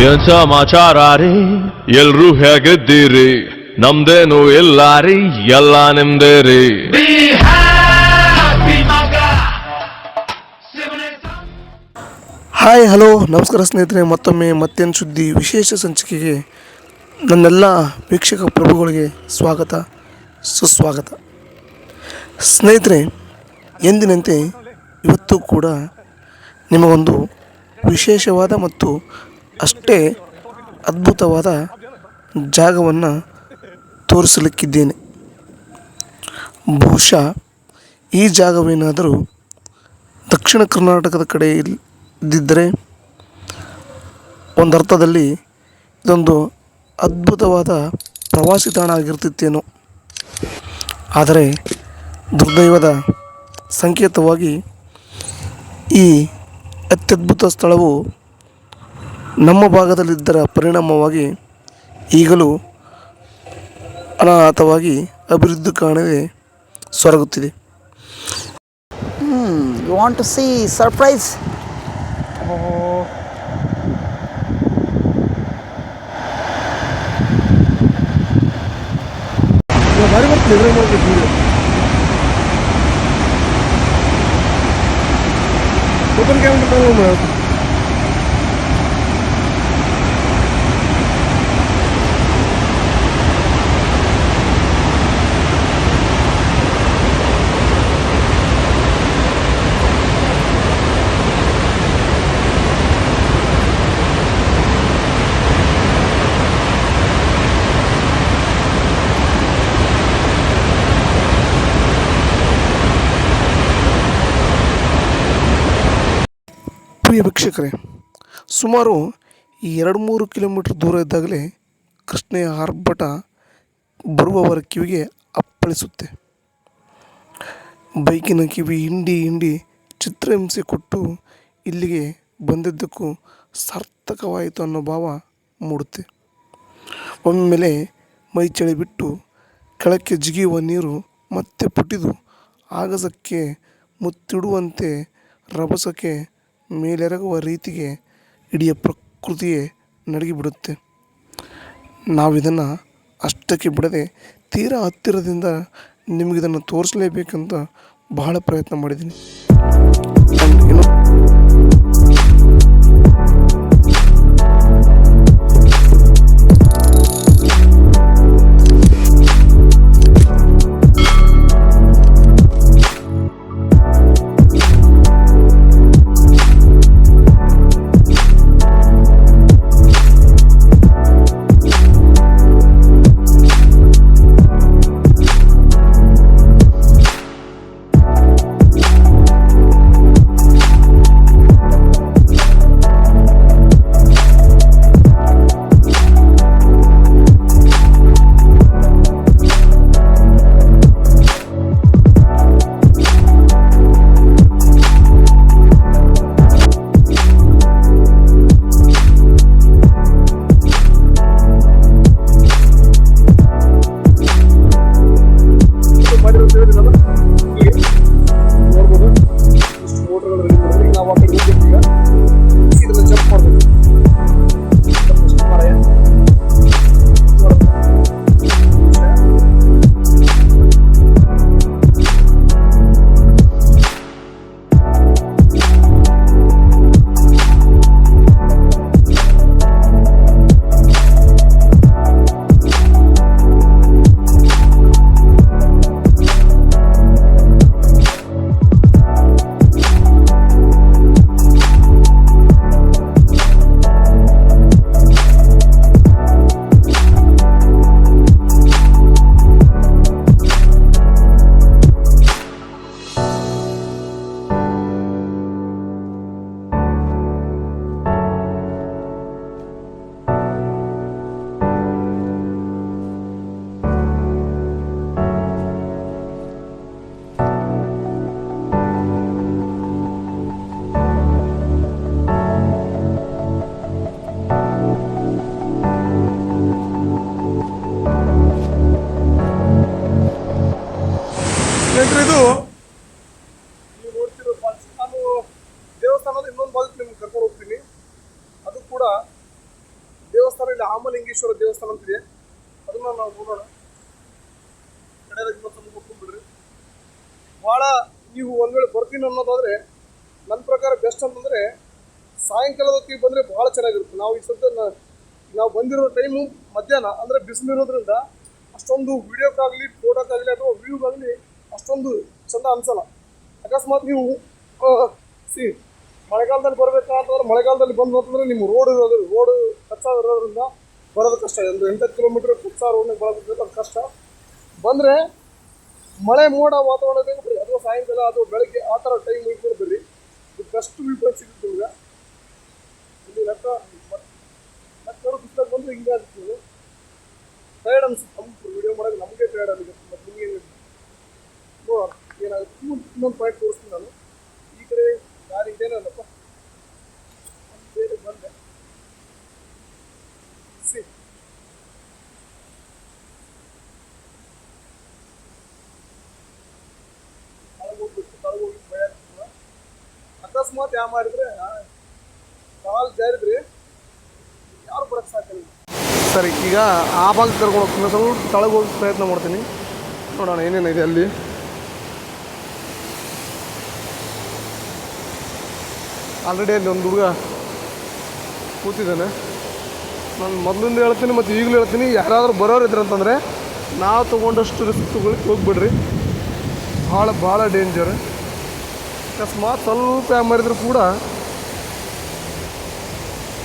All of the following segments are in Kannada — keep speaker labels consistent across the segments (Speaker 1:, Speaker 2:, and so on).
Speaker 1: ಏನ್ ಸಮಾಚಾರ ರೀ ಎಲ್ರೂ ಹೇಗಿದ್ದೀರಿ ನಮ್ದೇನು ಇಲ್ಲ ರೀ ಎಲ್ಲ ನಿಮ್ದೇ ರೀ
Speaker 2: ಹಾಯ್ ಹಲೋ ನಮಸ್ಕಾರ ಸ್ನೇಹಿತರೆ, ಮತ್ತೊಮ್ಮೆ ಮತ್ತೇನು ಸುದ್ದಿ ವಿಶೇಷ ಸಂಚಿಕೆಗೆ ನನ್ನೆಲ್ಲ ವೀಕ್ಷಕ ಪ್ರಭುಗಳಿಗೆ ಸ್ವಾಗತ ಸುಸ್ವಾಗತ. ಸ್ನೇಹಿತರೆ, ಎಂದಿನಂತೆ ಇವತ್ತು ಕೂಡ ನಿಮಗೊಂದು ವಿಶೇಷವಾದ ಮತ್ತು ಅಷ್ಟೇ ಅದ್ಭುತವಾದ ಜಾಗವನ್ನು ತೋರಿಸಲಿಕ್ಕಿದ್ದೇನೆ. ಬಹುಶಃ ಈ ಜಾಗವೇನಾದರೂ ದಕ್ಷಿಣ ಕರ್ನಾಟಕದ ಕಡೆ ಇದ್ದಿದ್ದರೆ ಒಂದರ್ಥದಲ್ಲಿ ಇದೊಂದು ಅದ್ಭುತವಾದ ಪ್ರವಾಸಿ ತಾಣ ಆಗಿರ್ತಿತ್ತೇನೋ. ಆದರೆ ದುರ್ದೈವದ ಸಂಕೇತವಾಗಿ ಈ ಅತ್ಯದ್ಭುತ ಸ್ಥಳವು ನಮ್ಮ ಭಾಗದಲ್ಲಿದ್ದರ ಪರಿಣಾಮವಾಗಿ ಈಗಲೂ ಅನಾಥವಾಗಿ ಅಭಿವೃದ್ಧಿ ಕಾಣದೆ ಸೊರಗುತ್ತಿದೆ.
Speaker 3: You want to see surprise?
Speaker 2: ಪ್ರಿಯ ವೀಕ್ಷಕರೇ, ಸುಮಾರು 2-3 ಕಿಲೋಮೀಟರ್ ದೂರ ಇದ್ದಾಗಲೇ ಕೃಷ್ಣೆಯ ಆರ್ಭಟ ಬರುವವರ ಕಿವಿಗೆ ಅಪ್ಪಳಿಸುತ್ತೆ. ಬೈಕಿನ ಕಿವಿ ಹಿಂಡಿ ಚಿತ್ರಹಿಂಸೆ ಕೊಟ್ಟು ಇಲ್ಲಿಗೆ ಬಂದಿದ್ದಕ್ಕೂ ಸಾರ್ಥಕವಾಯಿತು ಅನ್ನೋ ಭಾವ ಮೂಡುತ್ತೆ. ಒಮ್ಮೆಲೆ ಮೈ ಚಳಿ ಬಿಟ್ಟು ಕೆಳಕ್ಕೆ ಜಿಗಿಯುವ ನೀರು ಮತ್ತೆ ಪುಟಿದು ಆಗಸಕ್ಕೆ ಮುತ್ತಿಡುವಂತೆ ರಭಸಕ್ಕೆ ಮೇಲೆರಗುವ ರೀತಿಗೆ ಇಡೀ ಪ್ರಕೃತಿಯೇ ನಡಗಿಬಿಡುತ್ತೆ. ನಾವಿದನ್ನು ಅಷ್ಟಕ್ಕೆ ಬಿಡದೆ ತೀರಾ ಹತ್ತಿರದಿಂದ ನಿಮಗಿದನ್ನು ತೋರಿಸಲೇಬೇಕಂತ ಬಹಳ ಪ್ರಯತ್ನ ಮಾಡಿದ್ದೀನಿ. ದೇವಸ್ಥಾನ ಇಲ್ಲಿ ಆಮಲಿಂಗೇಶ್ವರ ದೇವಸ್ಥಾನ ಅಂತಿದೆ, ಅದನ್ನ ನಾವು ನೋಡೋಣ. ಕಡೆಯದಾಗಿ ಬಿಡ್ರಿ. ಭಾಳ ನೀವು ಒಂದು ವೇಳೆ ಬರ್ತೀನಿ ಅನ್ನೋದಾದರೆ ನನ್ನ ಪ್ರಕಾರ ಬೆಸ್ಟ್ ಅಂತಂದರೆ ಸಾಯಂಕಾಲದ ಹೊತ್ತಿಗೆ ಬಂದರೆ ಭಾಳ ಚೆನ್ನಾಗಿರುತ್ತೆ. ನಾವು ಈ ಸದ್ಯ ನಾವು ಬಂದಿರೋ ಟೈಮು ಮಧ್ಯಾಹ್ನ, ಅಂದರೆ ಬಿಸಿಲಿರೋದ್ರಿಂದ ಅಷ್ಟೊಂದು ವಿಡಿಯೋಕ್ಕಾಗಲಿ ಫೋಟೋಕ್ಕಾಗಲಿ ಅಥವಾ ವ್ಯೂಗಾಗಲಿ ಅಷ್ಟೊಂದು ಚೆಂದ ಅನಿಸಲ್ಲ. ಅಕಸ್ಮಾತ್ ನೀವು ಮಳೆಗಾಲದಲ್ಲಿ ಬರಬೇಕಾ ಅಂತಂದ್ರೆ ಮಳೆಗಾಲದಲ್ಲಿ ಬಂದು ಅಂತಂದರೆ ನಿಮ್ಮ ರೋಡು ಕಚ್ಚಾ ಇರೋದ್ರಿಂದ ಬರೋದು ಕಷ್ಟ. ಒಂದು 8 ಕಿಲೋಮೀಟ್ರ್ ಕಚ್ಚಾ ರೋಡ್ನಾಗ ಬರೋದು ಅದು ಕಷ್ಟ. ಬಂದರೆ ಮಳೆ ಮೋಡ ವಾತಾವರಣದಾಗ ಬರ್ರಿ, ಅಥವಾ ಸಾಯಂಕಾಲ ಅಥವಾ ಬೆಳಗ್ಗೆ ಆ ಥರ ಟೈಮ್ ಇಟ್ಕೊಂಡು ಬರ್ರಿ. ಇದು ಬೆಸ್ಟ್ ವ್ಯೂ ಪಾಯಿಂಟ್ ಸಿಗುತ್ತೆ ನಿಮ್ಗೆ. ಇಲ್ಲಿ ಲೆಕ್ಕ ಬಿಸಿಲಾಗ ಬಂದರೆ ಹಿಂಗೆ ಆಗುತ್ತೆ. ನೀವು ಟೈರ್ಡ್ ಅನ್ಸುತ್ತೆ ನಮ್ಗೆ ವಿಡಿಯೋ ಮಾಡೋದು, ನಮಗೆ ಟೈರ್ಡ್ ಆಗುತ್ತೆ. ಮತ್ತು ನಿಮಗೆ ಏನಾಗುತ್ತೆ ಇನ್ನೊಂದು ಪಾಯಿಂಟ್ ತೋರಿಸ್ತೀನಿ ನಾನು. ಈ ಕಡೆ ದಾರಿ ಇದೇನಲ್ಲಪ್ಪ, ಬೇರೆ ಬಂದೆ ಹೋಗ್ಬಿಟ್ಟು ಭಯ ಆಗ್ತದೆ. ಅಕಸ್ಮಾತ್ ಯಾವ ಮಾಡಿದ್ರೆ ಕಾಲು ಜಾರಿದ್ರಿ ಯಾರು ಬರೋಕ್ಕೆ ಸಾಕಲ್ಲ. ಸರಿ, ಈಗ ಆ ಭಾಗಕ್ಕೆ ಕರ್ಕೊಂಡು ಹೋಗ್ತೀನಿ, ಸ್ವಲ್ಪ ತಳಗೆ ಹೋಗಿ ಪ್ರಯತ್ನ ಮಾಡ್ತೀನಿ. ನೋಡೋಣ ಏನೇನಿದೆ ಅಲ್ಲಿ. ಆಲ್ರೆಡಿ ಅಲ್ಲಿ ಒಂದು ಹುಡುಗ ಕೂತಿದ್ದಾನೆ. ನಾನು ಮೊದಲಿಂದ ಹೇಳ್ತೀನಿ ಮತ್ತು ಈಗಲೂ ಹೇಳ್ತೀನಿ, ಯಾರಾದರೂ ಬರೋರು ಇದ್ರಂತಂದರೆ ನಾವು ತೊಗೊಂಡಷ್ಟು ರಿಸ್ಕ್ ತೊಗೊಳಿಕ್ಕೆ ಹೋಗ್ಬಿಡ್ರಿ. ಭಾಳ ಡೇಂಜರ್. ಅಕಸ್ಮಾತ್ ಸ್ವಲ್ಪ ಮರಿದ್ರು ಕೂಡ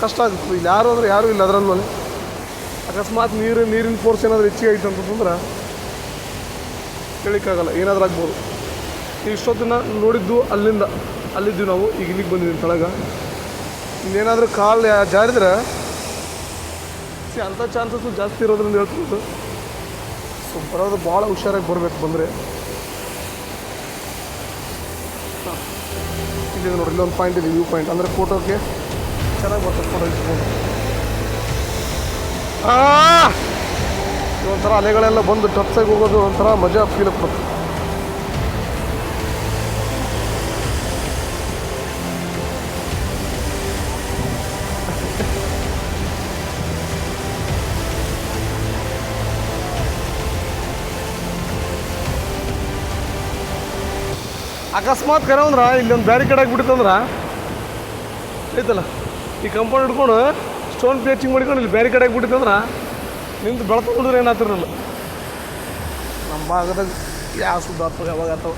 Speaker 2: ಕಷ್ಟ ಆಗುತ್ತೆ. ಇಲ್ಲಿ ಯಾರು ಅಂದರೆ ಯಾರೂ ಇಲ್ಲ ಅದರಲ್ಲೂ. ಅಕಸ್ಮಾತ್ ನೀರಿನ ಫೋರ್ಸ್ ಏನಾದರೂ ಹೆಚ್ಚಿಗೆ ಆಯಿತು ಅಂತಂದ್ರೆ ಹೇಳಿಕ್ಕಾಗಲ್ಲ, ಏನಾದರೂ ಆಗ್ಬೋದು. ಇಷ್ಟೊತ್ತಿನ ನೋಡಿದ್ದು ಅಲ್ಲಿದ್ದೀವಿ ನಾವು, ಈಗ ಇಲ್ಲಿಗೆ ಬಂದಿದ್ದೀವಿ ತಳಗ. ಇನ್ನೇನಾದರೂ ಕಾಲು ಜಾರಿದ್ರೆ ಅಂಥ ಚಾನ್ಸಸ್ಸು ಜಾಸ್ತಿ ಇರೋದ್ರಿಂದ ಹೇಳ್ತಿದ್ದು. ಸೊ ಬರೋದು ಭಾಳ ಹುಷಾರಾಗಿ ಬರಬೇಕು. ಬಂದರೆ ಇಲ್ಲಿದೆ ನೋಡಿ, ಇಲ್ಲೊಂದು ಪಾಯಿಂಟ್ ಇದೆ, ವ್ಯೂ ಪಾಯಿಂಟ್. ಅಂದರೆ ಫೋಟೋಕ್ಕೆ ಚೆನ್ನಾಗಿ ಬರ್ತದೆ ಫೋಟೋ ಇಟ್ಕೊಂಡು. ಒಂಥರ ಅಲೆಗಳೆಲ್ಲ ಬಂದು ಟಚ್ಸಾಗಿ ಹೋಗೋದು ಒಂಥರ ಮಜಾ ಫೀಲ್ ಆಗ್ತದೆ. ಅಕಸ್ಮಾತ್ ಕರೆ ಅಂದ್ರೆ ಇಲ್ಲೊಂದು ಬ್ಯಾರಿಕೇಡ್ ಆಗಿಬಿಟ್ಟಿತ್ತಂದ್ರೆ ಐತಲ್ಲ, ಈ ಕಂಪೌಂಡ್ ಹಿಡ್ಕೊಂಡು ಸ್ಟೋನ್ ಪ್ಲೇಚಿಂಗ್ ಮಾಡ್ಕೊಂಡು ಇಲ್ಲಿ ಬ್ಯಾರಿಕೇಡ್ ಆಗಿಬಿಟ್ಟಿತ್ತಂದ್ರೆ ನಿಂತು ಬೆಳ್ಕೊಂಡಿದ್ರೆ ಏನಾಗ್ತಿರಲ್ಲ. ನಮ್ಮ ಭಾಗದಾಗ ಯಾವ ಸುದ್ದ ಆಗ್ತವೆ ಯಾವಾಗ ಆಗ್ತವೆ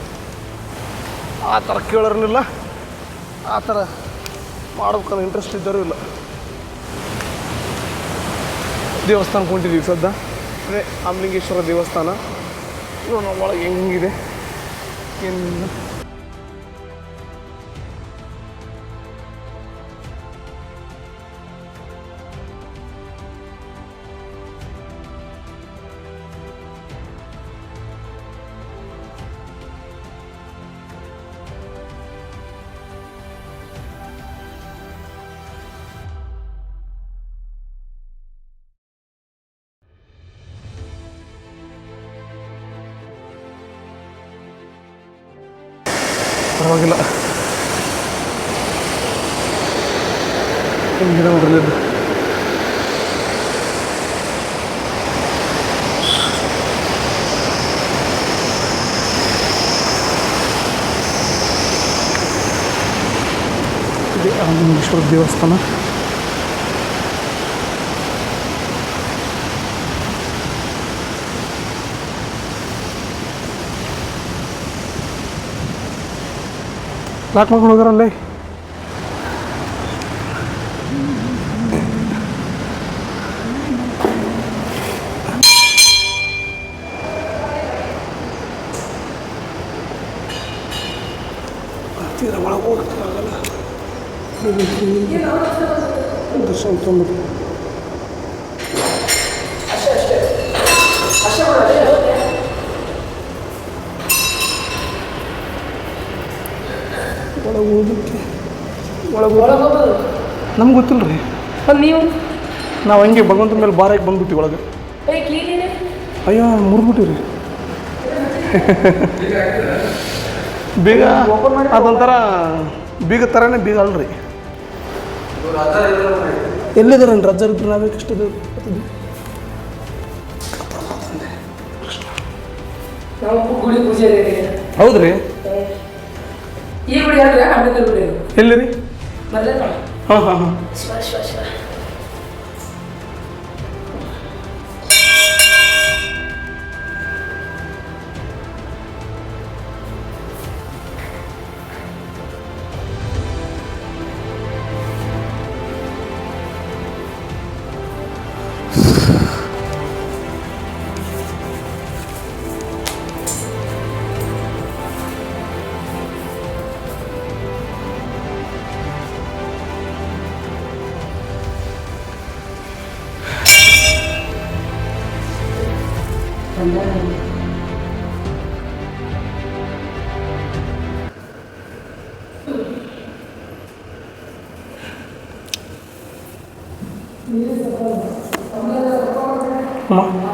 Speaker 2: ಆ ಥರ ಕೇಳೋರ್ನಿಲ್ಲ, ಆ ಥರ ಮಾಡ್ಬೇಕನ್ನೋ ಇಂಟ್ರೆಸ್ಟ್ ಇದ್ದರೂ ಇಲ್ಲ. ದೇವಸ್ಥಾನಕ್ಕೆ ಹೊಂಟಿದ್ದೀವಿ ಸದ್ಯ. ಅದೇ ಆಮಲಿಂಗೇಶ್ವರ ದೇವಸ್ಥಾನ. ನೋಡೋಣ ಒಳಗೆ ಹೆಂಗಿದೆ ಏನಿಲ್ಲ. ಪರವಾಗಿಲ್ಲ, ಹಿಂಗಿದೆ ನೋಡ್ರಿ. ಇದೆ ಆಮಲಿಂಗೇಶ್ವರ ದೇವಸ್ಥಾನ. ಲಾಕ್ ಮಾಡ್ಕೊಂಡು ಹೋಗ್ಯಾರಲ್ಲೇ. ತೀರ ಒಳಗೆ ಹೋಗೋಕ್ಕಾಗಲ್ಲ. ದರ್ಶನ ತೊಂಬತ್ತು ಒಳಗೆ ಹೋಗ್ಲಿಕ್ಕೆ ನಮ್ಗೆ ಗೊತ್ತಿಲ್ಲ ರೀ.
Speaker 4: ನೀವು
Speaker 2: ನಾವು ಹಂಗೆ ಭಗವಂತನ ಮೇಲೆ ಬಾರಾಗಿ ಬಂದ್ಬಿಟ್ಟು ಒಳಗೆ. ಅಯ್ಯೋ ಮುರಿದ್ಬಿಟ್ಟಿವಿ ರೀ. ಬೀಗ ಅದೊಂಥರ ಬೀಗ ಥರನೇ ಬೀಗ ಅಲ್ರಿ. ಎಲ್ಲಿದ್ದಾರೆ ರಜ್ಜರ್ ಇದ್ರು ನಾವೇಕಷ್ಟು
Speaker 4: ನಾವು ಗುಡಿ ಪೂಜೆ
Speaker 2: ಹೌದ್ರಿ
Speaker 4: ಈ ಗುಡಿ ಅಲ್ರಿ ಅಂಬೇಡ್ಕರ್ ಗುಡಿ
Speaker 2: ಎಲ್ಲಿ ರೀ
Speaker 4: ಮೊದಲೇ
Speaker 2: ಹಾಂ ಹಾಂ ಹಾಂ
Speaker 4: ಶಿವ ಶಿವ ಶಿವ
Speaker 2: ಅಮ್ಮ